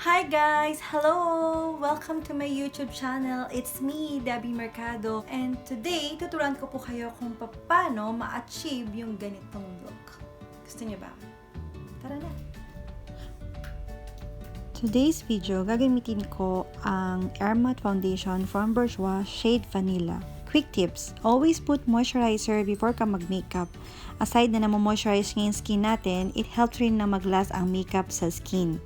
Hi guys! Hello! Welcome to my YouTube channel. It's me, Debbie Mercado. And today, tuturuan ko po kayo kung paano ma-achieve yung ganitong look. Gusto niyo ba? Tara na! Today's video, gagamitin ko ang Airmat Foundation from Bourjois Shade Vanilla. Quick tips, always put moisturizer before ka mag-makeup. Aside na moisturize yung skin natin, it helps rin na mag-last ang makeup sa skin.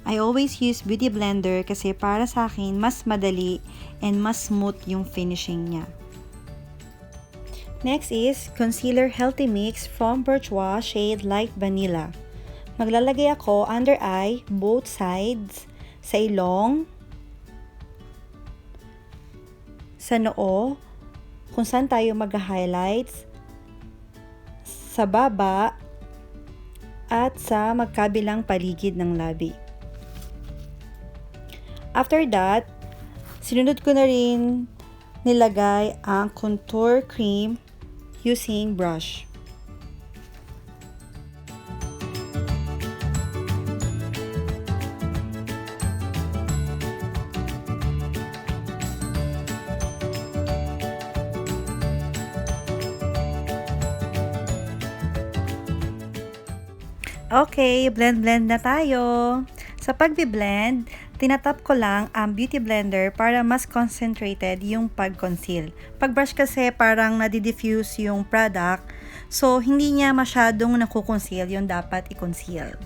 I always use beauty blender kasi para sa akin mas madali and mas smooth yung finishing niya. Next is Concealer Healthymix from Bourjois Shade Light Vanilla. Maglalagay ako under eye, both sides, sa ilong, sa noo, kung saan tayo mag-highlights, sa baba, at sa magkabilang paligid ng labi. After that, sinunod ko na rin nilagay ang contour cream using brush. Okay, blend na tayo. Sa pag-blend, tinatap ko lang ang beauty blender para mas concentrated yung pag-conceal. Pag-brush kasi parang nadi-diffuse yung product, so hindi niya masyadong nakukonceal yung dapat i-conceal.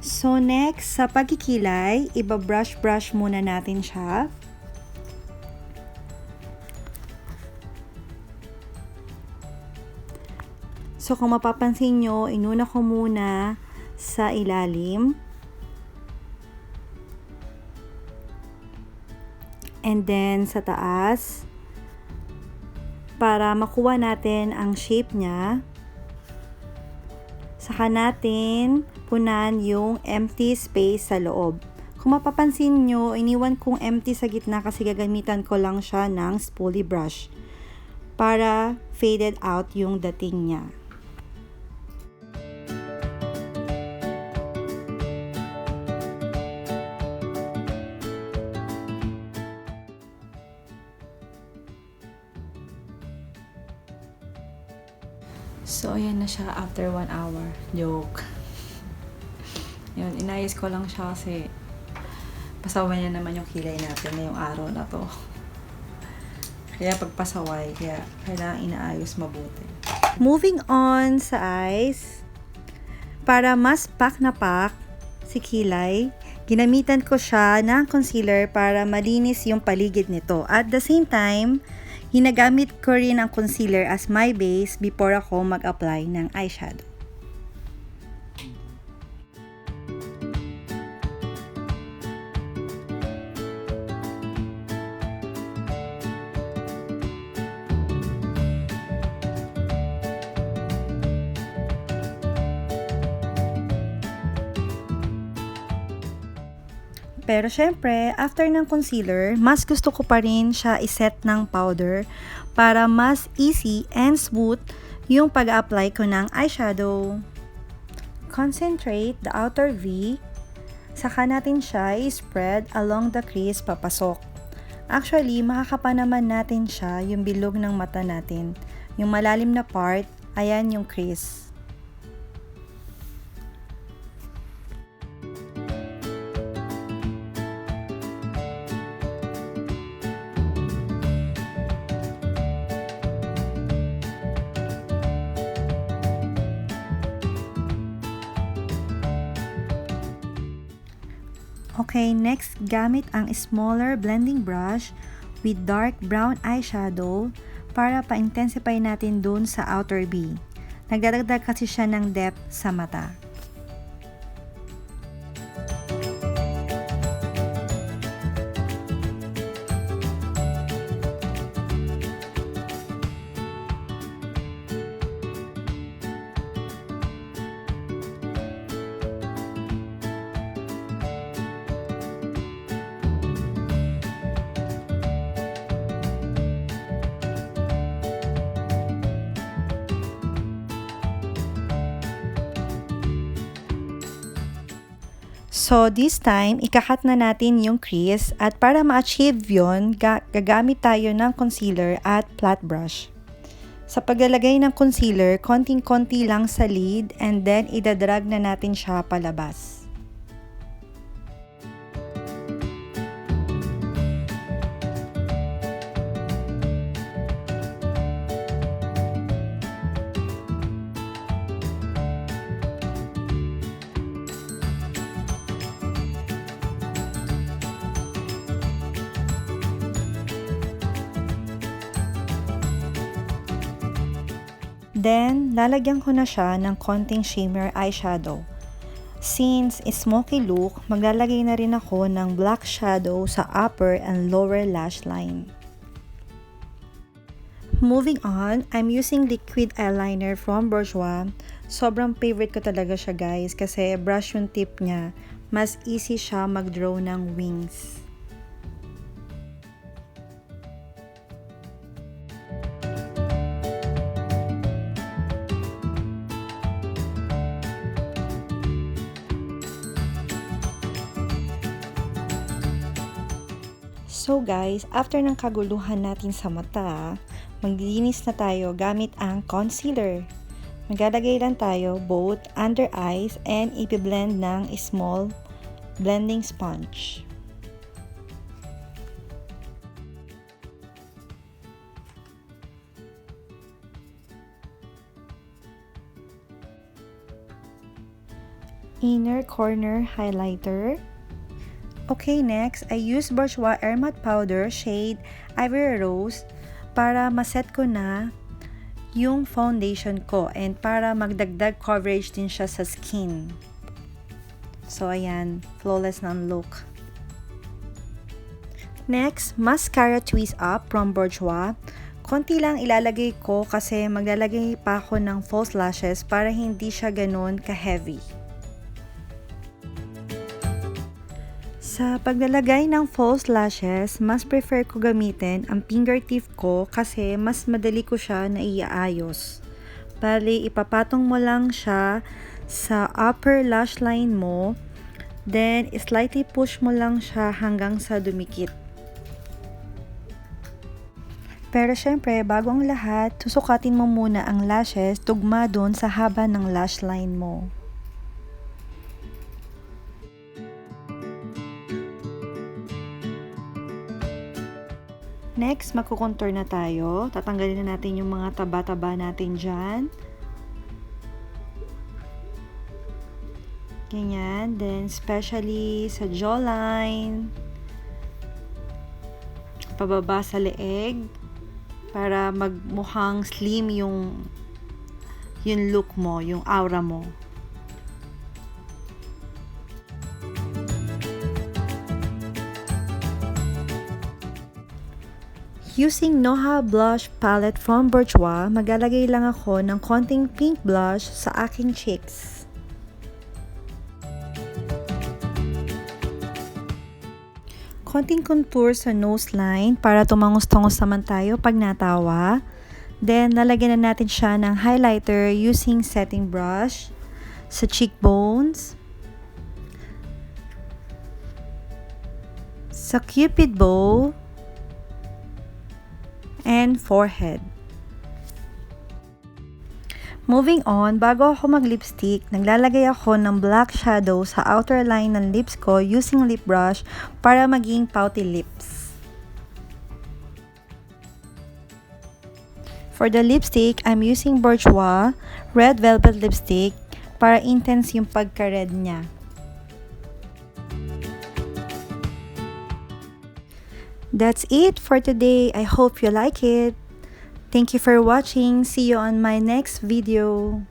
So next, sa pagkikilay, iba-brush muna natin siya. So kung mapapansin nyo, inuna ko muna sa ilalim. And then sa taas, para makuha natin ang shape niya. Saka natin punan yung empty space sa loob. Kung mapapansin nyo, iniwan kong empty sa gitna kasi gagamitan ko lang siya ng spoolie brush para faded out yung dating niya. So, ayan na siya after 1 hour. Joke. Yun, inayos ko lang siya kasi pasaway na naman yung kilay natin ngayong araw na to. Kaya pagpasaway, kaya kailangan inaayos mabuti. Moving on sa eyes, para mas pak na pak si kilay, ginamitan ko siya ng concealer para malinis yung paligid nito. At the same time, ginagamit ko rin ang concealer as my base before ako mag-apply ng eyeshadow. Pero syempre, after ng concealer, mas gusto ko pa rin siya iset ng powder para mas easy and smooth yung pag-apply ko ng eyeshadow. Concentrate the outer V, saka natin siya i-spread along the crease papasok. Actually, makakapa naman natin siya yung bilog ng mata natin. Yung malalim na part, ayan yung crease. Okay, next, gamit ang smaller blending brush with dark brown eyeshadow para pa-intensify natin dun sa outer B. Nagdadagdag kasi siya ng depth sa mata. So this time, ikakat na natin yung crease at para ma-achieve yun, gagamit tayo ng concealer at flat brush. Sa paglalagay ng concealer, konting-konti lang sa lid and then idadrag na natin siya palabas. Then, lalagyan ko na siya ng konting shimmer eyeshadow. Since smoky look, maglalagay na rin ako ng black shadow sa upper and lower lash line. Moving on, I'm using liquid eyeliner from BOURJOIS. Sobrang favorite ko talaga siya guys kasi brush yung tip niya. Mas easy siya mag-draw ng wings. So guys, after ng kaguluhan natin sa mata, maglilinis na tayo gamit ang concealer. Maglalagay lang tayo both under eyes and ipi-blend ng small blending sponge. Inner corner highlighter. Okay, next, I use BOURJOIS Airmat Powder shade Ivory Rose para maset ko na yung foundation ko and para magdagdag coverage din siya sa skin. So, ayan, flawless na ang look. Next, Mascara Twistup from BOURJOIS. Konti lang ilalagay ko kasi maglalagay pa ako ng false lashes para hindi siya ganun ka-heavy. Sa paglalagay ng false lashes, mas prefer ko gamitin ang fingertip ko kasi mas madali ko siya naiaayos. Bali, ipapatong mo lang siya sa upper lash line mo, then slightly push mo lang siya hanggang sa dumikit. Pero syempre, bago ang lahat, susukatin mo muna ang lashes tugma doon sa haba ng lash line mo. Next, magkukontour na tayo. Tatanggalin na natin yung mga taba-taba natin dyan. Ganyan. Then, especially sa jawline. Pababa sa leeg. Para magmukhang slim yung look mo, yung aura mo. Using Noha Blush Palette from BOURJOIS, maglalagay lang ako ng konting pink blush sa aking cheeks. Konting contour sa nose line para tumangos-tangos naman tayo pag natawa. Then, lalagyan na natin siya ng highlighter using setting brush sa cheekbones, sa cupid bow, and forehead. Moving on, bago ako mag-lipstick, naglalagay ako ng black shadow sa outer line ng lips ko using lip brush para maging pouty lips. For the lipstick, I'm using BOURJOIS Red Velvet Lipstick para intense yung pagka-red niya. That's it for today. I hope you like it. Thank you for watching. See you on my next video.